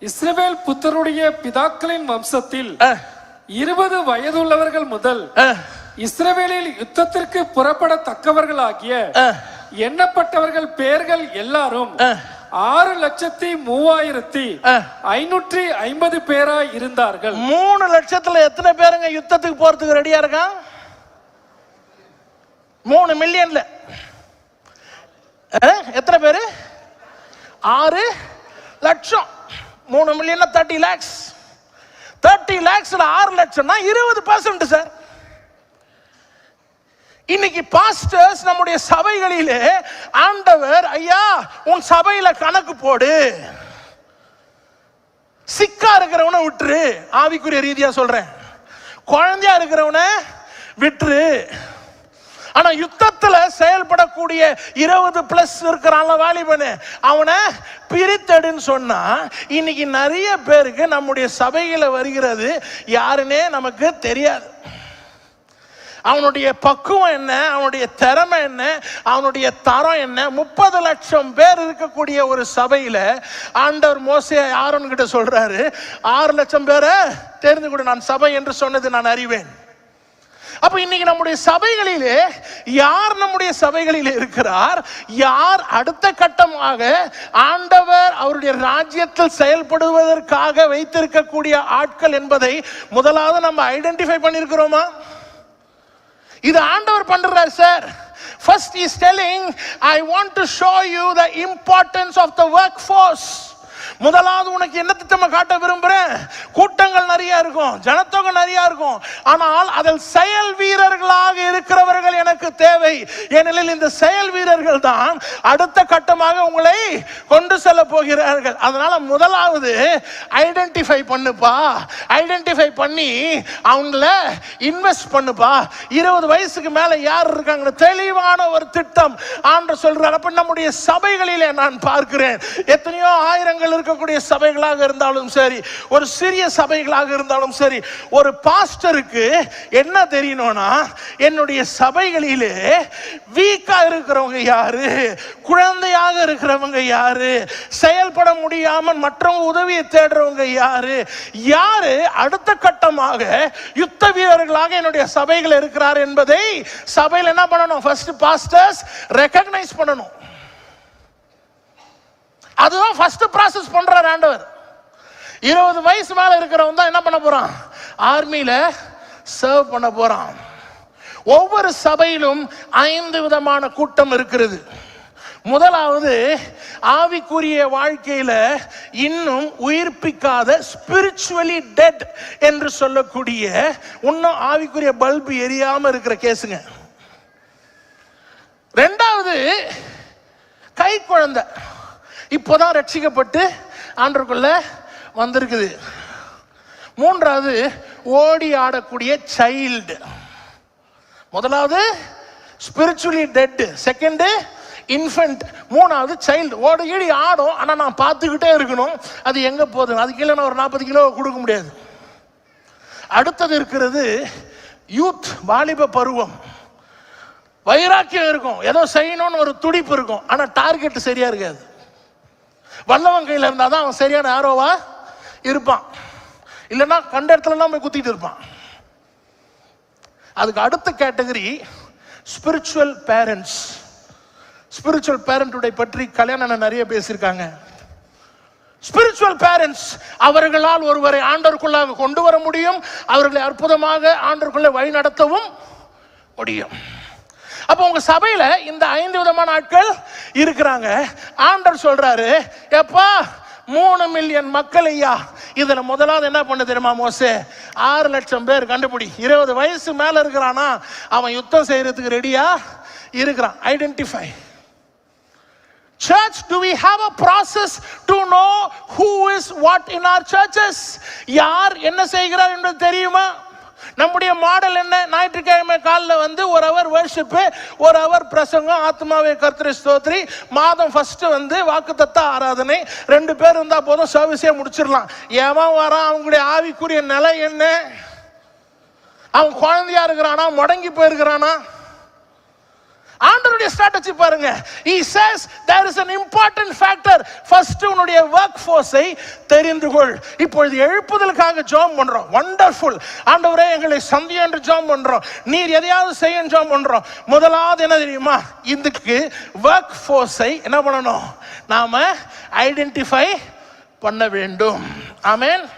இஸ்ரவேல் புத்தருடைய பிதாக்களின் வம்சத்தில் 20 வயதுள்ளவர்கள் முதல் இஸ்ரவேலில் யுத்தத்திற்கு புறப்படத்தக்கவர்களாகிய எண்ணப்பட்டவர்கள் பெயர்கள் எல்லாரும் 6,03,550 பேராய் இருந்தார்கள். 3 லட்சத்துல எத்தனை பேருங்க யுத்தத்துக்கு போறதுக்கு ரெடியா இருக்கான்? 3 மில்லியன்ல எத்தனை பேரு? 6 லட்சம். 3 மில்லியன் 30 lakhs. 30 lakhsல 6 லட்சம்னா 20% சார். இன்னைக்கு பாஸ்டர்ஸ் நம்முடைய சபைகளிலே ஆண்டவர் ஐயா உன் சபையில கணக்கு போடு, சிக்கா இருக்கிறவனை விட்டுரு, ஆவிக்குரிய ரீதியா சொல்றேன், குழந்தையா இருக்கிறவனை விட்டுரு. ஆனா யுத்தத்துல செயல்படக்கூடிய 20+ இருக்கிறான்ல வாலிபனு, அவனை பிரித்தடுன்னு சொன்னா இன்னைக்கு நிறைய பேருக்கு நம்முடைய சபையில வருகிறது யாருன்னே நமக்கு தெரியாது. அவனுடைய பக்குவம் என்ன, அவனுடைய திறமை என்ன, அவனுடைய தரம் என்ன. 30 லட்சம் பேர் இருக்கக்கூடிய ஒரு சபையில ஆண்டவர் மோசே ஆரோன் கிட்ட சொல்றாரு, 6 லட்சம் பேரை தெரிந்து கொடு, நான் சபை என்று சொன்னது நான் அறிவேன். அப்ப இன்னைக்கு நம்முடைய சபைகளிலே யார் நம்முடைய சபைகளிலே இருக்கிறார், யார் அடுத்த கட்டமாக ஆண்டவர் அவருடைய ராஜ்யத்தில் செயல்படுவதற்காக வைத்திருக்கக்கூடிய ஆட்கள் என்பதை முதலாவது நம்ம ஐடென்டிஃபை பண்ணியிருக்கிறோமா? இது ஆண்டவர் பண்றார் sir. First he is telling, I want to show you the importance of the workforce. முதலாவது உனக்கு என்ன திட்டமா காட்ட விரும்புறேன்? கூட்டங்கள் நிறைய இருக்கும், ஜனத்தொகை நிறைய இருக்கும், ஆனால் அதில் செயல் வீரர்களாக இருக்கிறவர்கள் எனக்கு தேவை. ஏனெனில் இந்த செயல் வீரர்கள் தான் அடுத்த கட்டமாக உங்களை கொண்டு செல்ல போகிறார்கள். அதனால முதலாவது ஐடென்டிஃபை பண்ணுப்பா, ஐடென்டிஃபை பண்ணி அவங்கள இன்வெஸ்ட் பண்ணுப்பா. 20 வயசுக்கு மேல யார் இருக்காங்க, தெளிவான ஒரு திட்டம் ஆண்டவர் சொல்றார். அப்ப நம்முடைய சபைகளிலே நான் பார்க்கிறேன், எத்தனையோ ஆயிரங்கள் இருக்கக்கூடிய சபைகளாக இருந்தாலும் சரி, ஒரு சிறிய சபைகளாக இருந்தாலும் சரி, ஒரு பாஸ்டருக்கு என்ன தெரியணும்னா, என்னுடைய சபைகளிலே வீக்கா இருக்கிறவங்க யாரு, குழந்தையாக இருக்கிறவங்க யாரு, செயல்பட முடியாமல் மற்றவங்க உதவியை தேடுறவங்க யாரு, யாரு அடுத்த கட்டமாக யுத்த வீரர்களாக என்னுடைய சபைகள் இருக்கிறார் என்பதை சபையில் என்ன பண்ணணும்? ஃபர்ஸ்ட் பாஸ்டர்ஸ் ரெகக்னைஸ் பண்ணணும். அதுதான் ஃபர்ஸ்ட் ப்ராசஸ் பண்றார் ஆண்டவர். 20 வயசு மேல இருக்கிறவன் தான் என்ன பண்ண போறான்? ஆர்மியில சர்வ் பண்ண போறான். ஒவ்வொரு சபையிலும் 5 விதமான கூட்டம் இருக்கிறது. முதலாவது ஆவிக்குரிய வாழ்க்கையில இன்னும் உயிர்ப்பிக்காத ஸ்பிரிச்சுவலி டெட் என்று சொல்லக்கூடிய, இன்னும் ஆவிக்குரிய பல்பு எரியாம இருக்கிற கேசுங்க. ரெண்டாவது கை குழந்தை, இப்போதான் ரட்சிக்கப்பட்டு ஆண்டவருக்குள்ள வந்திருக்குது. மூன்றாவது ஓடி ஆடக்கூடிய சைல்டு. முதலாவது ஸ்பிரிச்சுவலி டெட், செகண்ட் இன்ஃபென்ட், மூணாவது சைல்டு. ஓடி ஈடி ஆடும், ஆனா நான் பார்த்துக்கிட்டே இருக்கணும் அது எங்க போகுது. அது கீழே நான் ஒரு 40 கிலோ கொடுக்க முடியாது. அடுத்தது இருக்கிறது யூத், வாலிப பருவம். வைராக்கியம் இருக்கும், ஏதோ செய்யணும்னு ஒரு துடிப்பு இருக்கும், ஆனா டார்கெட் சரியா இருக்காது. வல்லவன் கையில் இருந்தால் தான் அவன் சரியான ஆரோவா இருப்பான், இல்லைன்னா கண்ட இடத்துலலாம் போய் குத்திட்டு இருப்பான். அதுக்கு அடுத்த கேட்டகரி ஸ்பிரிச்சுவல் பேரண்ட்ஸ். ஸ்பிரிச்சுவல் பேரண்ட்டுடைய பற்றி கல்யாணம் நிறைய பேசியிருக்காங்க. ஸ்பிரிச்சுவல் பேரண்ட்ஸ், அவர்களால் ஒருவரை ஆண்டவருக்குள்ளாக கொண்டு வர முடியும், அவர்களை அற்புதமாக ஆண்டவருக்குள்ள வழி நடத்தவும் முடியும். அப்போ உங்க சபையில இந்த 5 விதமான ஆட்கள் இருக்கிறாங்க. ஆண்டவர் சொல்றாரு, எப்பா 3 மில்லியன் மக்கள் ஐயா, இதுல முதலாவது என்ன பண்ண தெரியுமா மோசே? 6 லட்சம் பேர் கண்டுபிடி. 20 வயசு மேல இருக்கிறானா, அவன் யுத்தம் செய்யறதுக்கு ரெடியா இருக்கிறான். Identify. Church, do we have a process to know who is what in our churches? யார் என்ன செய்கிறார் என்று தெரியுமா? நம்முடைய மாடல் என்ன? ஞாயிற்றுக்கிழமை காலில் வந்து 1 ஹவர் வர்ஷிப், 1 ஹவர் பிரசங்கம், ஆத்மாவே கர்த்தரை ஸ்தோத்திரி. மாதம் ஃபர்ஸ்ட் வந்து வாக்குத்தத்த ஆராதனை, 2 பேர் இருந்தா போதும், சர்வீஸே முடிச்சிடலாம். ஏன் வரான்? அவங்களுடைய ஆவிக்குரிய நிலை என்ன? அவன் குழந்தையா இருக்கிறானா, முடங்கி போயிருக்கிறானா? ஆண்டவருடைய ஸ்ட்ராட்டஜி பாருங்க. He says there is an important factor. First உன்னுடைய வொர்க் ஃபோர்ஸை தெரிந்து கொள். இப்பொழுது எழுப்புதலுக்காக ஜெபம் பண்றோம். வண்டர்ஃபுல். ஆண்டவரே எங்களை சந்தியும் என்று ஜெபம் பண்றோம். நீர் எதையாவது செய்யும் ஜெபம் பண்றோம். முதலாவது என்ன தெரியுமா? இதுக்கு வொர்க் ஃபோர்ஸை என்ன பண்ணணும்? நாம ஐடென்டிஃபை பண்ண வேண்டும். ஆமென்.